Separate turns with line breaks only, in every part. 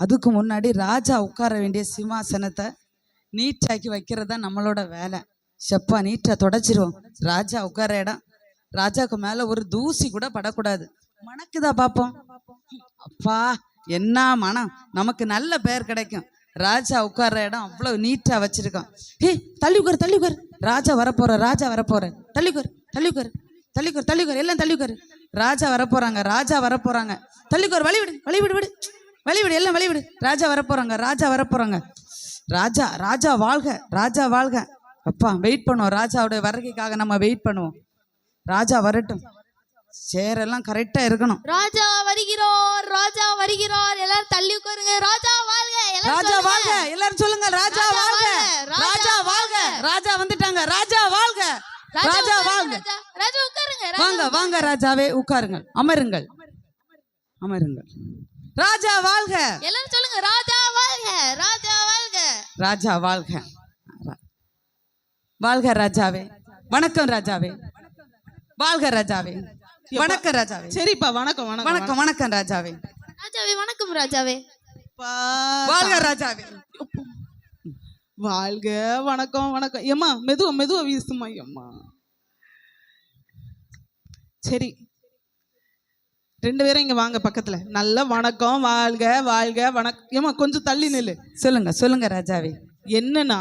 அதுக்கு முன்னாடி ராஜா உட்கார வேண்டிய சிம்மாசனத்தை நீட்டாக்கி வைக்கிறது தான் நம்மளோட வேலை. செப்பா நீட்டா தொடச்சிருவோம். ராஜா உட்கார இடம், ராஜாவுக்கு மேல ஒரு தூசி கூட படக்கூடாது. மணக்குதா பாப்போம். அப்பா என்ன மனம், நமக்கு நல்ல பெயர் கிடைக்கும். ராஜா உட்கார்ற இடம் அவ்வளவு நீட்டா வச்சிருக்கோம். ஹே தள்ளி உட்காரு, தள்ளி உட்காரு, ராஜா வரப்போற, ராஜா வரப்போற, தள்ளி உட்காரு, தள்ளி உட்காரு, தள்ளி உட்காரு, தள்ளி உட்காரு, எல்லாம் தள்ளி உட்காரு. ராஜா வரப்போறாங்க, ராஜா வரப்போறாங்க, தள்ளி உட்காரு, வழி விடு, வழி விடு, விடு, வழி விடு, எல்லாம் வழி விடு. ராஜா வரப்போறாங்க, ராஜா வரப்போறாங்க. ராஜா ராஜா வாழ்க, ராஜா வாழ்க. அப்பா வெயிட் பண்ணுவோம், ராஜாவுடைய வருகைக்காக நம்ம வெயிட் பண்ணுவோம். ராஜா வரட்டும், சேரெல்லாம் கரெக்டா இருக்கணும்.
ராஜா வருகிறார், ராஜா வருகிறார், எல்லாரும் தள்ளி உட்காருங்க. ராஜா வாழ்க,
ராஜா வாழ்க, எல்லாரும் சொல்லுங்க. ராஜா வாழ்க, ராஜா வாழ்க, ராஜா வந்துட்டாங்க. ராஜா வாழ்க, ராஜா வாழ்க.
ராஜா உட்காருங்க.
வாங்க வாங்க ராஜாவே உட்காருங்கள், அமருங்கள், அமருங்கள். ராஜா வாழ்க,
எல்லாரும் சொல்லுங்க. ராஜா வாழ்க, ராஜா வாழ்க,
ராஜா வாழ்க. வாழ்க ராஜாவே, வணக்கம் ராஜாவே, வாழ்க ராஜாவே, வணக்கம் ராஜாவே.
சரிப்பா, வணக்கம் வணக்கம்
வணக்கம் வணக்கம் ராஜாவே.
ராஜாவே வணக்கம் ராஜாவே.
வாழ்க ராஜாவே.
வாழ்க, வணக்கம் வணக்கம். ஏம்மா மெதுவா மெதுவா வீசுமா ஏம்மா. சரி, ரெண்டு பேரும் இங்க வாங்க பக்கத்துல. நல்ல வணக்கம், வாழ்க வாழ்க வணக்கம். ஏம்மா கொஞ்சம் தள்ளி நில்லு.
சொல்லுங்க சொல்லுங்க ராஜாவே.
என்னன்னா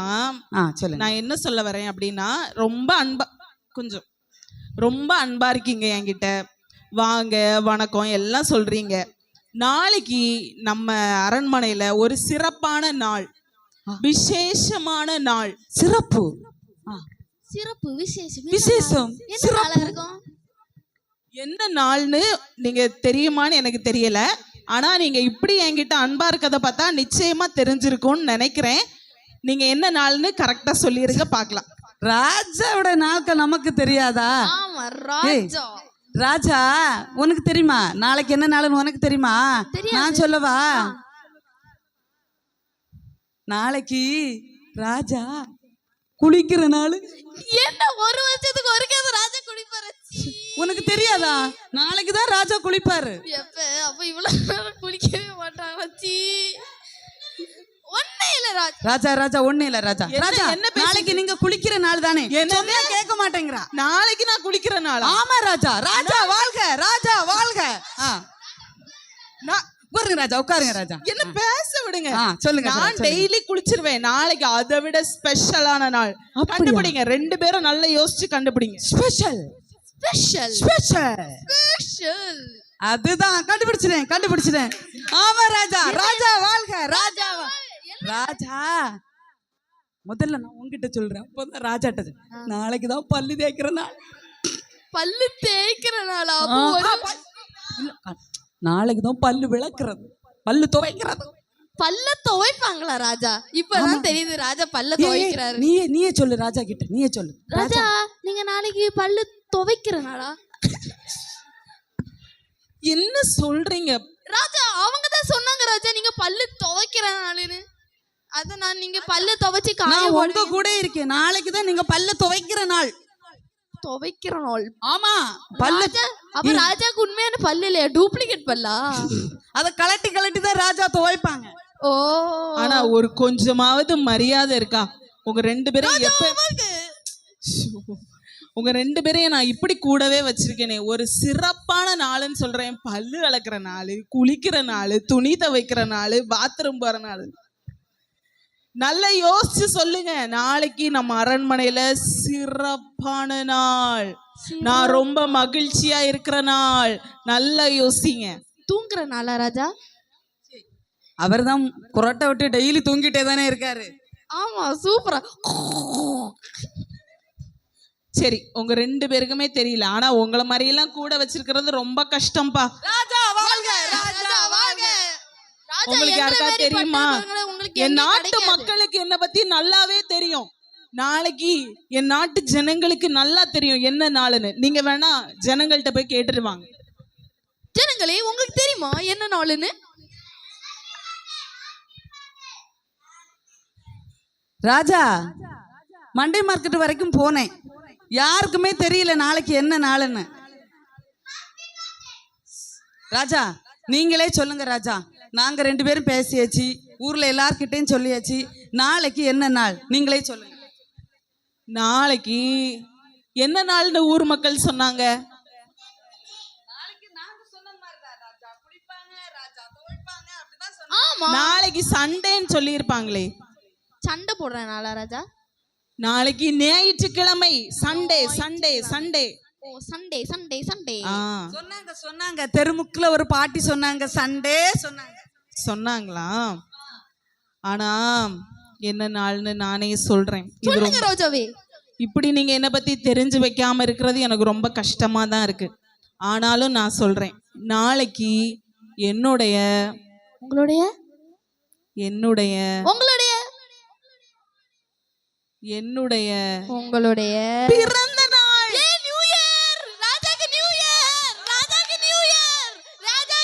சொல்லுங்க.
நான் என்ன சொல்ல வரேன் அப்படின்னா, ரொம்ப அன்பா, கொஞ்சம் ரொம்ப அன்பா இருக்கீங்க என்கிட்ட. வாங்க வணக்கம் எல்லாம் சொல்றீங்க. நாளைக்கு நம்ம அரண்மனையில ஒரு சிறப்பான நாள், விசேஷமான நாள்.
சிறப்பு
சிறப்பு விசேஷம்
விசேஷம்
இருக்கும்.
என்ன நாள்னு நீங்க தெரியுமான்னு எனக்கு தெரியல. ஆனா நீங்க இப்படி என்கிட்ட அன்பா இருக்கதை பார்த்தா நிச்சயமா தெரிஞ்சிருக்கும்னு நினைக்கிறேன். நீங்க என்ன நாள்னு கரெக்டா சொல்லிருங்க பார்க்கலாம்.
ராஜாவோட நாட்கள் நமக்கு தெரியாதா?
ஆமா ராஜா.
ராஜா உனக்கு தெரியுமா நாளைக்கு என்ன நாள்னு? உனக்கு தெரியுமா? நான் சொல்லவா? நாளைக்கு ராஜா குளிக்கிற நாள்.
என்ன ஒரு வருஷத்துக்கு ஒருக்காத ராஜா குளிப்பாரு?
உனக்கு தெரியாதா? நாளைக்கு தான் ராஜா குளிப்பாரு.
எப்ப? அப்ப இவ்வளவு நேரம் குளிக்கவே மாட்டாங்க. வச்சி ஒண்ணே இல்ல ராஜா.
ராஜா ராஜா ஒண்ணே இல்ல ராஜா. ராஜா நாளைக்கு நீங்க குளிக்கிற நாள் தானே?
என்ன
கேட்க மாட்டேங்கிறா.
நாளைக்கு நான் குளிக்கிற நாள்.
ஆமா ராஜா. ராஜா வாழ்க, ராஜா வாழ்க. உட்காருங்க ராஜா, உட்காருங்க ராஜா.
என்ன பேச விடுங்க.
சொல்லுங்க.
நான் டெய்லி குளிச்சிருவேன். நாளைக்கு அதை விட ஸ்பெஷலான நாள். கண்டுபிடிங்க, ரெண்டு பேரும் நல்லா யோசிச்சு கண்டுபிடிங்க.
Special
special
special
special.
அதுதான் கண்டுபிடிச்சிட்டேன், கண்டுபிடிச்சிட்டேன். ஆமா ராஜா. ராஜா வாழ்க, ராஜா ராஜா. முதல்ல நான் உங்ககிட்ட சொல்றேன், அப்பதான் ராஜாட்ட. நாளைக்கு தான் பல்லு தேய்க்கிற நாள்.
பல்லு தேய்க்கிற நாளா?
நாளைக்கு தான் பல்லு விளக்குறது, பல்லு துவைக்கிறது.
பல்ல துவைப்பாங்களா ராஜா? இப்பதான் தெரியுது ராஜா பல்ல துவைக்கிறாரு.
நீயே சொல்லு ராஜா கிட்ட, நீயே சொல்லு.
ராஜா நீங்க நாளைக்கு பல்லு துவைக்கிற நாளா?
என்ன சொல்றீங்க
ராஜா? அவங்க தான் சொன்னாங்க ராஜா நீங்க பல்லு துவைக்கிற நாளுன்னு. அத நான் நீங்க பல்ல துவைச்சு காய
உங்க கூட இருக்கேன். நாளைக்கு தான் நீங்க பல்ல துவைக்கிற நாள்.
துவைக்கிற நாள்?
ஆமா. பல்லு
அப்ப ராஜாக்கு உண்மையான பல்லு இல்லையா? டூப்ளிகேட் பல்லா?
அத கலட்டி கலட்டி தான் ராஜா துவைப்பாங்க.
ஓ,
ஆனா ஒரு கொஞ்சமாவது மரியாதை இருக்கா? உங்க ரெண்டு பேரும் உங்க ரெண்டு பேரையும் நான் இப்படி கூடவே வச்சிருக்கேனே. ஒரு சிறப்பான நாள்னு சொல்றேன். பல்லு விளக்குற நாள், குளிக்கிற நாள், துணி துவைக்கிற நாள், பாத்ரூம் போற நாள். நல்லா யோசிச்சு சொல்லுங்க. நாளைக்கு நம்ம அரண்மனையில சிறப்பான நாள், நான் ரொம்ப மகிழ்ச்சியா இருக்கிற நாள். நல்லா யோசிங்க.
தூங்குற நாளா ராஜா?
அவர் தான் குரட்டை விட்டு டெய்லி தூங்கிட்டே தானே இருக்காரு.
ஆமா, சூப்பரா.
சரி, உங்க ரெண்டு பேருக்குமே தெரியல. ஆனா உங்களை மாதிரி எல்லாம் கூட வச்சிருக்கிறது ரொம்ப கஷ்டம்பா.
ராஜா வாழ்க, ராஜா வாழ்க.
உங்களுக்கு யாருக்கா தெரியுமா? என் நாட்டு மக்களுக்கு என்ன பத்தி நல்லாவே தெரியும். நாளைக்கு என் நாட்டு ஜனங்களுக்கு நல்லா தெரியும் என்ன நாளுன்னு. நீங்க வேணா ஜனங்கள்கிட்ட போய் கேட்டுருவாங்க.
ஜனங்களே உங்களுக்கு தெரியுமா என்ன நாளுன்னு?
ராஜா மண்டே மார்க்கெட் வரைக்கும் போனேன், யாருக்குமே தெரியல நாளைக்கு என்ன நாளுன்னு. ராஜா நீங்களே சொல்லுங்க ராஜா, நாங்க 2 பேரும் பேசியாச்சு, ஊர்ல எல்லார்கிட்டையும் சொல்லியாச்சு. நாளைக்கு என்ன நாள் நீங்களே சொல்லுங்க.
நாளைக்கு என்ன நாள்னு ஊர் மக்கள் சொன்னாங்க?
ஆமா,
நாளைக்கு சண்டேன்னு சொல்லி இருப்பாங்களே.
சண்டை போடுற நாளா ராஜா?
நாளைக்கு ஞாயிற்றுக்கிழமை. Sunday Sunday Sunday.
Oh, Sunday Sunday Sunday.
சொன்னாங்க சொன்னாங்க தெருமுக்குல ஒரு பாட்டி சொன்னாங்க, சண்டே சொன்னாங்க.
சொன்னாங்களா? ஆனா என்ன நாள்னு நானே சொல்றேன். இது
சொல்லுங்க ரோஜாவே.
இப்படி நீங்க என்ன பத்தி தெரிஞ்சு வைக்காம இருக்கிறது எனக்கு ரொம்ப கஷ்டமா தான் இருக்கு. ஆனாலும் நான் சொல்றேன், நாளைக்கு என்னுடைய
உங்களுடைய
என்னுடைய
உங்களுடைய
என்னுடைய
உங்களுடைய
பிறந்த